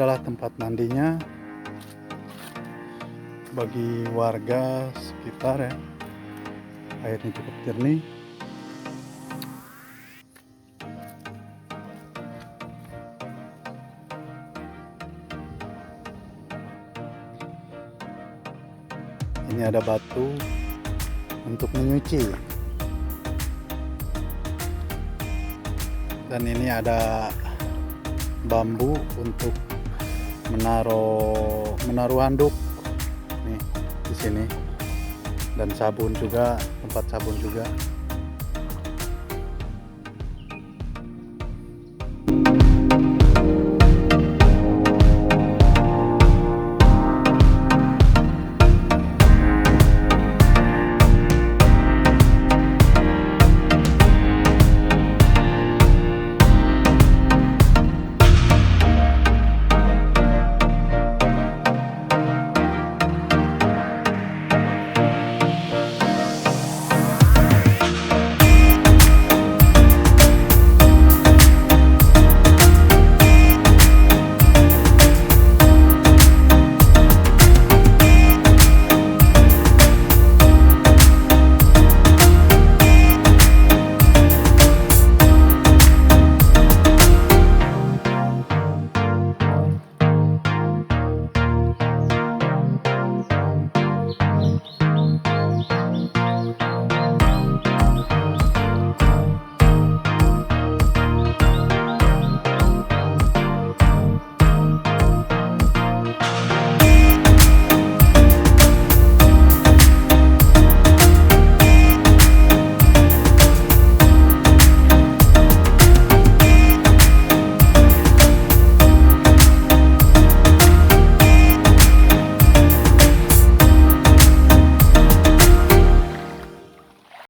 adalah tempat mandinya bagi warga sekitar ya. Airnya cukup jernih. Ini ada batu untuk menyuci. Dan ini ada bambu untuk menaruh handuk nih di sini. Dan sabun juga, tempat sabun juga.